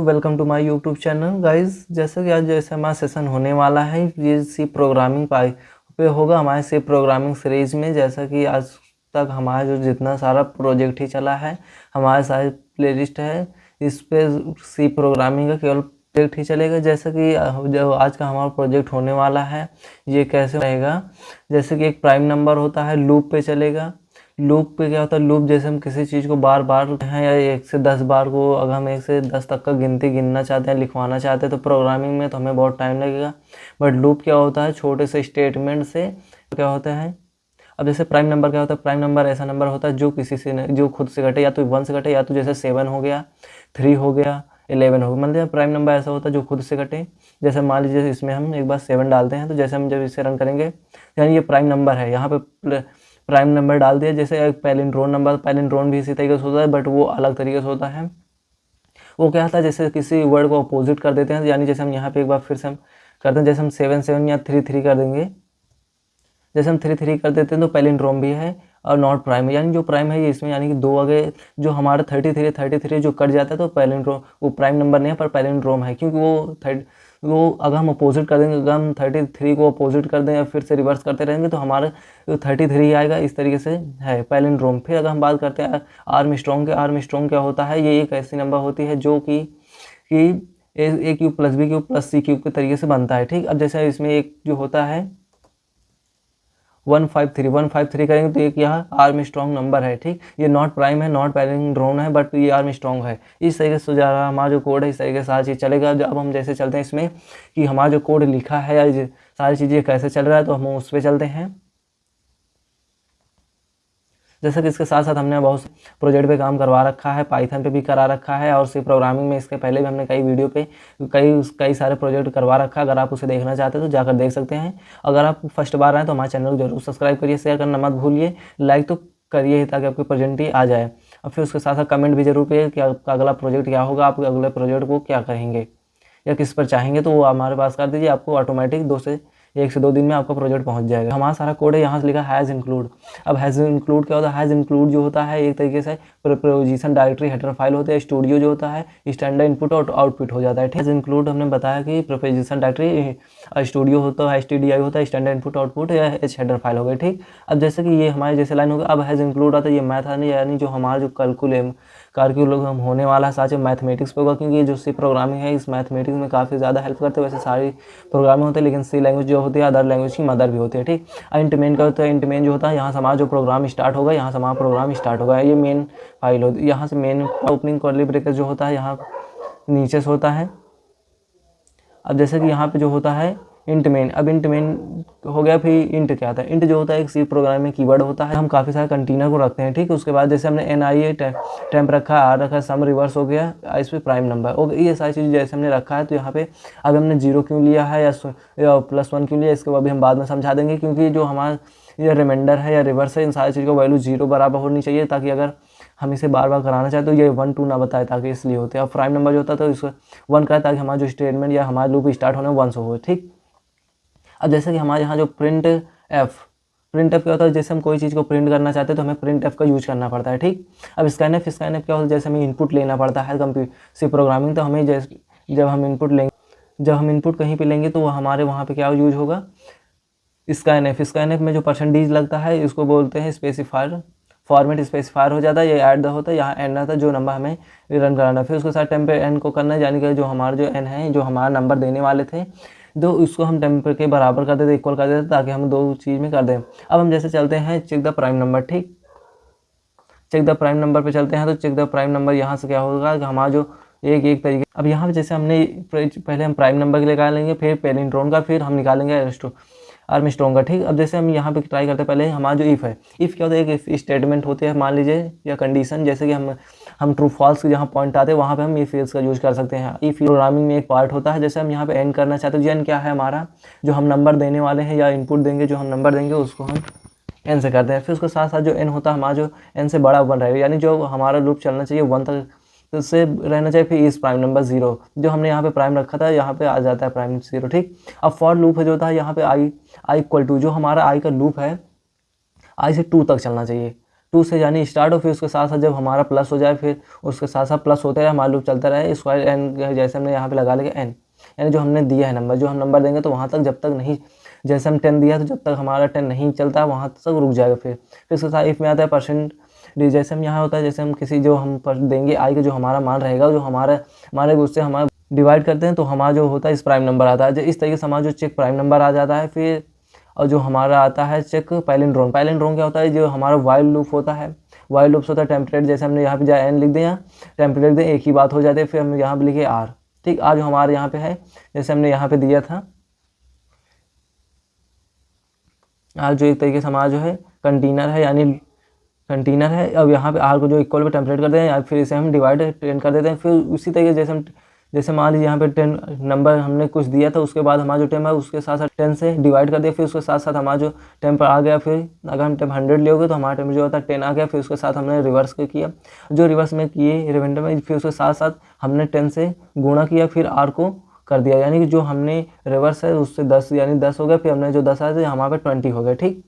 Welcome to my YouTube channel guys. जैसे कि आज जैसे हमारा सेशन होने वाला है ये सी प्रोग्रामिंग पे होगा हमारे सी प्रोग्रामिंग सीरीज में। जैसा कि आज तक हमारा जो जितना सारा प्रोजेक्ट ही चला है, हमारे सारे प्लेलिस्ट है इस पे सी प्रोग्रामिंग का केवल प्रोजेक्ट ही चलेगा। जैसे कि जो आज का हमारा प्रोजेक्ट होने वाला है ये कैसे रहेगा, जैसे कि एक प्राइम नंबर होता है, लूप पे चलेगा। लूप पे क्या होता है, लूप जैसे हम किसी चीज़ को बार बार हैं या 1 से 10 बार को अगर हम 1 से 10 तक का गिनती गिनना चाहते हैं, लिखवाना चाहते हैं तो प्रोग्रामिंग में तो हमें बहुत टाइम लगेगा। बट लूप क्या होता है, छोटे से स्टेटमेंट से क्या होता है। अब जैसे प्राइम नंबर क्या होता है, प्राइम नंबर ऐसा नंबर होता है जो किसी से जो खुद से घटे, या तो 1 से घटे या तो जैसे 7 हो गया, 3 हो गया, 11 हो गया। मतलब प्राइम नंबर ऐसा होता है जो खुद से घटे। जैसे मान लीजिए इसमें हम एक बार 7 डालते हैं तो जैसे हम जब इसे रन करेंगे यानी ये प्राइम नंबर है, यहाँ पे प्राइम नंबर डाल दिया। जैसे एक पैलिंड्रोम नंबर, पैलिंड्रोम भी इसी तरीके से होता है बट वो अलग तरीके से होता है। वो क्या होता है, जैसे किसी वर्ड को अपोजिट कर देते हैं, यानी जैसे हम यहाँ पे एक बार फिर से हम करते हैं, जैसे हम 7 7 या 3 3 कर देंगे। जैसे हम 3 3 कर देते हैं तो पैलिंड्रोम भी है और नॉट प्राइम, यानी जो प्राइम है ये इसमें, यानी कि 2 आगे जो हमारा 33 जो कट जाता है तो पैलिंड्रोम वो प्राइम नंबर नहीं है पर पैलिंड्रोम है, क्योंकि वो अगर हम अपोजिट कर देंगे, अगर हम 33 को अपोजिट कर दें या फिर से रिवर्स करते रहेंगे तो हमारा 33 आएगा। इस तरीके से है पैलिंड्रोम। फिर अगर हम बात करते हैं आर्मस्ट्रॉन्ग के, आर्मस्ट्रॉन्ग क्या होता है, ये एक ऐसी नंबर होती है जो कि a cube plus b cube plus c cube के तरीके से बनता है। ठीक, अब जैसे इसमें एक जो होता है 153 करेंगे तो एक यहाँ आर्मस्ट्रॉन्ग नंबर है। ठीक, ये नॉट प्राइम है, नॉट पैलिंड्रोम है बट ये आर्मस्ट्रॉन्ग है। इस तरीके से जा रहा हमारा जो कोड है, इस तरीके से सारी चीज़ चलेगा। अब हम जैसे चलते हैं इसमें कि हमारा जो कोड लिखा है या सारी चीज़ें कैसे चल रहा है, तो हम उस पर चलते हैं। जैसे कि इसके साथ साथ हमने बहुत प्रोजेक्ट पे काम करवा रखा है, पाइथन पे भी करा रखा है और सी प्रोग्रामिंग में इसके पहले भी हमने कई वीडियो पे कई सारे प्रोजेक्ट करवा रखा है। अगर आप उसे देखना चाहते हैं तो जाकर देख सकते हैं। अगर आप फर्स्ट बार आए तो हमारे चैनल को जरूर सब्सक्राइब करिए, शेयर करना मत भूलिए, लाइक तो करिए ही ताकि आपकी प्रोजेक्ट ही आ जाए। और फिर उसके साथ साथ कमेंट भी जरूर करिए कि आपका अगला प्रोजेक्ट क्या होगा, आप अगले प्रोजेक्ट को क्या कहेंगे या किस पर चाहेंगे, तो वो हमारे पास कर दीजिए। आपको ऑटोमेटिक 1 से 2 दिन में आपका प्रोजेक्ट पहुंच जाएगा। हमारा सारा कोड है, यहाँ से लिखा हैज़ इंक्लूड। अब हैज़ इंक्लूड क्या होता है, हैज़ इंक्लूड जो होता है एक तरीके से प्रीपोजिशन डायरेक्टरी हेडर फाइल होते हैं। स्टूडियो जो होता है स्टैंडर्ड इनपुट और आउटपुट हो जाता है। हैज़ इंक्लूड हमने बताया कि प्रीपोजिशन डायरेक्टरी स्टूडियो होता है, STDI होता है, स्टैंडर्ड इनपुट आउटपुट या एच हेडर फाइल हो गई। ठीक, अब जैसे कि ये हमारे जैसे लाइन हो गया। अब हैज़ इंक्लूड आता है ये मैथ यानी जो हमारा जो कैलकुलम होने वाला है साथ ही मैथमेटिक्स पे होगा, क्योंकि जो सी प्रोग्रामिंग है इस मैथमेटिक्स में काफ़ी ज़्यादा हेल्प करते हैं। वैसे सारी प्रोग्रामिंग होते हैं लेकिन सी लैंग्वेज जो होती है अदर लैंग्वेज की मदर भी होती है। ठीक, इंट मेन का होता है, इंट मेन जो होता है यहाँ से हमारा जो प्रोग्राम स्टार्ट होगा, यहाँ से हमारा प्रोग्राम स्टार्ट होगा। ये मेन फाइल होती है, यहाँ से मेन ओपनिंग कर्ली ब्रेकेट जो होता है यहाँ नीचे से होता है। अब जैसे कि यहाँ पे जो होता है इंट मेन, अब इंट मेन हो गया। फिर इंट क्या होता है, इंट जो होता है एक सी प्रोग्राम में कीवर्ड होता है। हम काफ़ी सारे कंटेनर को रखते हैं। ठीक, उसके बाद जैसे हमने NI टेम्प रखा है, आर रखा है, सम रिवर्स हो गया, इस पर प्राइम नंबर हो गया। ये सारी चीज़ जैसे हमने रखा है। तो यहाँ पे अब हमने 0 क्यों लिया है या +1 क्यों लिया, इसके बाद भी हम बाद में समझा देंगे, क्योंकि जो हमारा ये रिमाइंडर है या रिवर्स है, इन सारी चीज़ को वैल्यू 0 बराबर होनी चाहिए ताकि अगर हम इसे बार बार कराना चाहें तो ये 1 2 ना बताए, ताकि इसलिए होते हैं। अब प्राइम नंबर जो होता है तो इसको 1 कराए ताकि हमारा जो स्टेटमेंट या हमारा लूप स्टार्ट होने में 1 से हो। ठीक, अब जैसे कि हमारे यहाँ जो प्रिंट एफ क्या होता है, जैसे हम कोई चीज़ को प्रिंट करना चाहते हैं तो हमें प्रिंट एफ का यूज करना पड़ता है। ठीक, अब स्कैनएफ क्या होता है, जैसे हमें इनपुट लेना पड़ता है सी प्रोग्रामिंग, तो हमें जब हम इनपुट कहीं पे लेंगे तो वो हमारे वहाँ पे क्या यूज होगा, स्कैनएफ में जो % लगता है इसको बोलते हैं स्पेसिफायर, फॉर्मेट स्पेसिफायर हो जाता है। ये ऐड द होता है, यहाँ एन आता है जो नंबर हमें रन कराना है। फिर उसके साथ टेम्पर एन को करना है, यानी कि जो हमारा जो एन है जो हमारा नंबर देने वाले थे तो उसको हम टेम्पर के बराबर कर देते, इक्वल कर देते ताकि हम 2 चीज़ में कर दें। अब हम जैसे चलते हैं चेक द प्राइम नंबर। ठीक, चेक द प्राइम नंबर पे चलते हैं तो चेक द प्राइम नंबर यहाँ से क्या होगा कि हमारा जो एक तरीके, अब यहाँ पे जैसे हमने पहले हम प्राइम नंबर के लिए निकालेंगे, फिर पैलिंड्रोम का, फिर हम निकालेंगे आर्मस्ट्रॉन्ग का। ठीक, अब जैसे हम यहाँ पे ट्राई करते हैं, पहले हमारा जो इफ़ है, इफ़ क्या होता है, एक स्टेटमेंट होती है मान लीजिए या कंडीशन, जैसे कि हम ट्रू फॉल्स के जहाँ पॉइंट आते हैं वहाँ पे हम इफ एल्स का यूज कर सकते हैं। इफ प्रोग्रामिंग में एक पार्ट होता है, जैसे हम यहाँ पे एंड करना चाहते हैं, एन क्या है हमारा जो हम नंबर देने वाले हैं या इनपुट देंगे, जो हम नंबर देंगे उसको हम एन से करते हैं। फिर उसके साथ साथ जो एन होता है हमारा जो एन से बड़ा 1 रहेगा, यानी जो हमारा लूप चलना चाहिए 1 तक से रहना चाहिए। फिर इस प्राइम नंबर 0 जो हमने यहाँ पे प्राइम रखा था यहाँ पे आ जाता है प्राइम 0। ठीक, अब फॉर लूप है जो होता है यहाँ पे आई इक्वल टू, जो हमारा आई का लूप है आई से 2 तक चलना चाहिए, 2 से यानी स्टार्ट हो, फिर उसके साथ साथ जब हमारा प्लस हो जाए, फिर उसके साथ साथ प्लस होते रहे, हमारा लूप चलता रहे। स्क्वायर एन जैसे हमने यहाँ पे लगा लेंगे एन, यानी जो हमने दिया है नंबर, जो हम नंबर देंगे तो वहाँ तक जब तक नहीं, जैसे हम 10 दिया तो जब तक हमारा 10 नहीं चलता वहाँ तक रुक जाएगा। फिर उसके साथ इफ में आता है परसेंट, जैसे हम यहाँ होता है, जैसे हम किसी जो हम देंगे आई का जो हमारा मान रहेगा, जो हमारे उससे हमारा डिवाइड करते हैं तो हमारा जो होता है इस प्राइम नंबर आता है। जो इस तरीके से हमारा जो चेक प्राइम नंबर आ जाता है। फिर और जो हमारा आता है चेक पैलिंड्रोम। पैलिंड्रोम क्या होता है, जो हमारा वाइल लूप होता है, वाइल लूप्स होता है टेम्पलेट, जैसे हमने यहाँ पे जाए एन लिख दें, यहाँ टेम्पलेट लिख दें, एक ही बात हो जाती है। फिर हम यहाँ पे लिखे आर, ठीक, आर जो हमारे यहाँ पे है, जैसे हमने यहाँ पे दिया था आर, जो एक तरीके से हमारा जो है कंटेनर है, यानी कंटेनर है। अब यहाँ पे आर को जो इक्वल पे टेम्पलेट कर देते हैं, या फिर इसे हम डिवाइड 10 कर देते हैं। फिर उसी तरीके जैसे मान लीजिए यहाँ पे 10 नंबर हमने कुछ दिया था, उसके बाद हमारा जो टेम है उसके साथ साथ 10 से डिवाइड कर दिया। फिर उसके साथ साथ हमारा जो टेम पर आ गया, फिर अगर हम टेम 100 लोगे तो हमारा टेम जो होता है 10 आ गया। फिर उसके साथ हमने रिवर्स किया, जो रिवर्स में किए रिमाइंडर में, फिर उसके साथ साथ हमने 10 से गुणा किया, फिर आर को कर दिया, यानी कि जो हमने रिवर्स है उससे 10, यानी 10 हो गया। फिर हमने जो 10 आया था हमारे पे 20 हो गया, ठीक,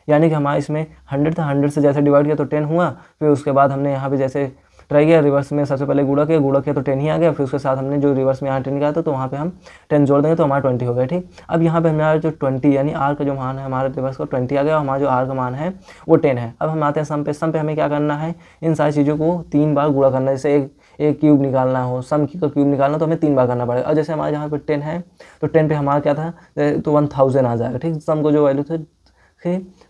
यानी कि हमारा इसमें 100 था, 100 से जैसे डिवाइड किया तो 10 हुआ। फिर उसके बाद हमने यहाँ पे जैसे ट्राई किया, रिवर्स में सबसे पहले गुणा किया तो 10 ही आ गया। फिर उसके साथ हमने जो रिवर्स में यहाँ 10 किया था तो वहाँ पे हम 10 जोड़ देंगे तो हमारा 20 हो गया, ठीक। अब यहाँ पे हमारा जो 20 यानी आर का जो मान है हमारे रिवर्स का 20 आ गया, और हमारा जो आर का मान है वो 10 है। अब हम आते हैं सम पे हमें क्या करना है, इन सारी चीज़ों को 3 बार गुणा करना है। जैसे एक क्यूब निकालना हो, सम की का क्यूब निकालना तो हमें 3 बार करना पड़ेगा। और जैसे हमारे यहाँ पे 10 है तो 10 पे हमारा क्या था, तो 1000 आ जाएगा, ठीक। सम को जो वैल्यू थे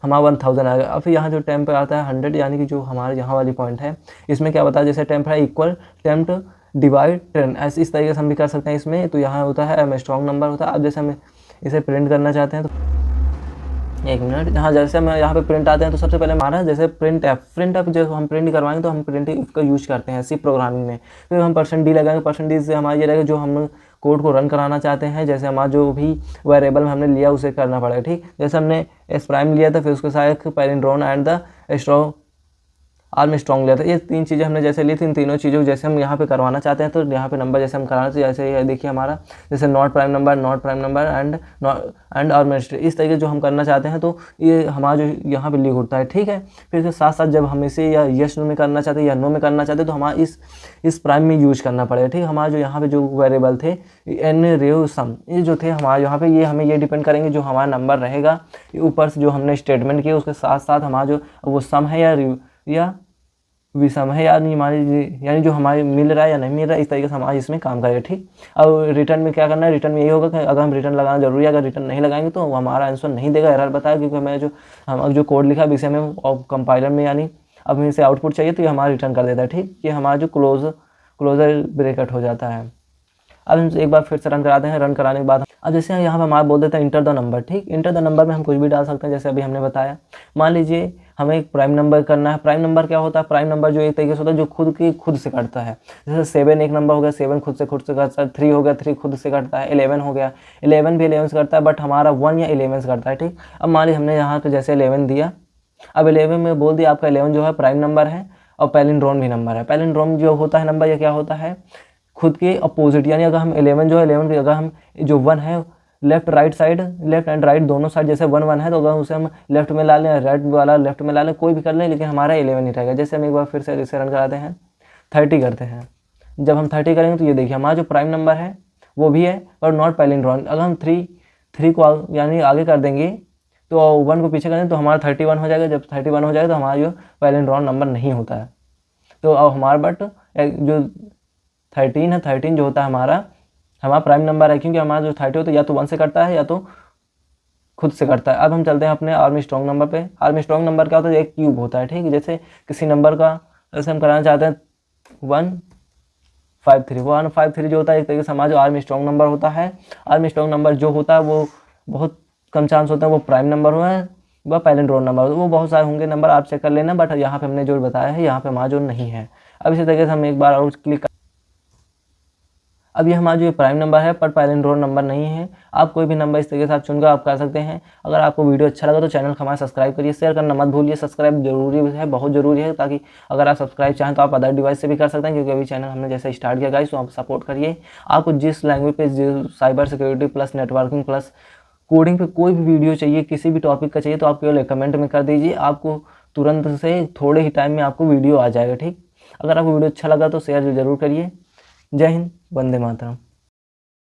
हमारा 1000 आएगा। और फिर यहाँ जो टेम्प पे आता है 100, यानी कि जो हमारे यहाँ वाली पॉइंट है इसमें क्या बताया, जैसे टेम्प है इक्वल टेम्प डिवाइड 10, ऐसे इस तरीके से हम भी कर सकते हैं इसमें। तो यहाँ होता है स्ट्रॉन्ग नंबर होता है। अब जैसे हम इसे प्रिंट करना चाहते हैं तो एक मिनट, हाँ, जैसे हम यहाँ पे प्रिंट आते हैं तो सबसे पहले हमारा जैसे प्रिंट एफ जब हम प्रिंट करवाएंगे तो हम प्रिंट इफ का यूज करते हैं सी प्रोग्रामिंग में। फिर हम %d लगाएंगे, %d से हमारा ये रहेगा जो हम कोड को रन कराना चाहते हैं, जैसे हमारा जो भी वेरिएबल हमने लिया उसे करना पड़ेगा, ठीक। जैसे हमने एस प्राइम लिया था, फिर उसके साथ एक palindrome and the strong arm strong लिया था। ये 3 चीज़ें हमने जैसे ली थी, इन तीनों चीज़ों को जैसे हम यहाँ पे करवाना चाहते हैं तो यहाँ पे नंबर जैसे हम कराना चाहिए, जैसे ये देखिए हमारा जैसे not prime number and arm string, इस तरीके जो हम करना चाहते हैं तो ये हमारा जो यहाँ पे लिख उठता है, ठीक है। फिर इसके साथ साथ जब हम इसे या यस नो में करना चाहते हैं या नो में करना चाहते हैं तो हमारा इस प्राइम में यूज करना पड़ेगा, ठीक। हमारा जो यहाँ पे जो वेरिएबल थे एन रेव सम, ये जो थे हमारे यहाँ पे ये हमें ये डिपेंड करेंगे जो हमारा नंबर रहेगा ऊपर से जो हमने स्टेटमेंट किया उसके साथ साथ हमारा जो वो सम है या विषम है, यानी जो हमारे मिल रहा है या नहीं मिल रहा है, इस तरीके से हमारा इसमें काम करेगा, ठीक। अब रिटर्न में क्या करना है, रिटर्न में यही होगा कि अगर हम रिटर्न लगाना जरूरी है, अगर रिटर्न नहीं लगाएंगे तो हमारा आंसर नहीं देगा, एरर बताएगा, क्योंकि हमें हम जो कोड लिखा है इसे हमें कंपाइलर में यानी अब हमें इसे आउटपुट चाहिए तो ये हमारा रिटर्न कर देता है, ठीक। ये हमारा जो क्लोजर ब्रैकेट हो जाता है। अब हम एक बार फिर से रन कराते हैं। रन कराने के बाद अब जैसे यहाँ पे हमारा बोल देता है इंटर द नंबर, ठीक। इंटर द नंबर में हम कुछ भी डाल सकते हैं, जैसे अभी हमने बताया। मान लीजिए हमें एक प्राइम नंबर करना है। प्राइम नंबर क्या होता है, प्राइम नंबर जो एक तरीके से होता है जो खुद से कटता है। जैसे 7 एक नंबर हो गया, 7 खुद से कटता है। 3 हो गया, 3 खुद से कटता है। 11 हो गया, 11 भी 11 से कटता है, बट हमारा 1 या 11 से कटता है, ठीक। अब मान लीजिए हमने यहाँ पे जैसे 11 दिया, अब 11 में बोल दिया आपका 11 जो है प्राइम नंबर है और पैलिंड्रोम भी नंबर है। पैलिंड्रोम जो होता है नंबर या क्या होता है, खुद के अपोजिट, यानी अगर हम 11 जो है 11 की अगर हम जो 1 है left right side, left and right दोनों साइड, जैसे 1 1 है तो अगर उसे हम लेफ्ट में ला लें, राइट वाला लेफ्ट में ला लें, कोई भी कर लें, लेकिन हमारा 11 ही रहेगा। जैसे हम एक बार फिर से इसे रन कराते हैं, 30 करते हैं। जब हम 30 करेंगे तो ये देखिए हमारा जो प्राइम नंबर है वो भी है और नॉट पैलिंड्रोम। अगर हम 3 को यानी आगे कर देंगे तो 1 को पीछे करें तो हमारा 31 हो जाएगा। जब 31 हो जाएगा तो हमारा जो पैलिंड्रोम नंबर नहीं होता है। तो अब हमारा बट जो 13 है, 13 जो होता है हमारा प्राइम नंबर है, क्योंकि हमारा जो 30 होता है या तो 1 से कटता है या तो खुद से कटता है। अब हम चलते हैं अपने आर्म स्ट्रॉन्ग नंबर पे। आर्म स्ट्रॉन्ग नंबर क्या होता है, एक क्यूब होता है, ठीक है। जैसे किसी नंबर का जैसे हम कराना चाहते हैं 153, वो 153 जो होता है एक तरीके से हमारा जो आर्म स्ट्रॉन्ग नंबर होता है। आर्म स्ट्रॉन्ग नंबर जो होता है वो बहुत कम चांस होता है वो प्राइम नंबर हो है वह पैलिंड्रोम नंबर हो, वो बहुत सारे होंगे नंबर, आप चेक कर लेना, बट यहाँ पे हमने जो बताया है यहाँ पे हमारा जो नहीं है। अब इसी तरीके से हम एक बार और क्लिक, अब ये हमारा जो प्राइम नंबर है पर पैलिंड्रोम नंबर नहीं है। आप कोई भी नंबर इस तरीके से आप चुनकर आप कर सकते हैं। अगर आपको वीडियो अच्छा लगा तो चैनल को हमारा सब्सक्राइब करिए, शेयर करना मत भूलिए। सब्सक्राइब जरूरी है, बहुत जरूरी है, ताकि अगर आप सब्सक्राइब चाहें तो आप अदर डिवाइस से भी कर सकते हैं, क्योंकि अभी चैनल हमने जैसे स्टार्ट किया गाइस, तो आप सपोर्ट करिए। आपको जिस लैंग्वेज पे cyber security plus networking plus coding पे कोई भी वीडियो चाहिए, किसी भी टॉपिक का चाहिए, तो आप केवल कमेंट में कर दीजिए। आपको तुरंत से थोड़े ही टाइम में आपको वीडियो आ जाएगा। ठीक, अगर आपको वीडियो अच्छा लगा तो शेयर ज़रूर करिए। जय हिंद, वंदे मातरम।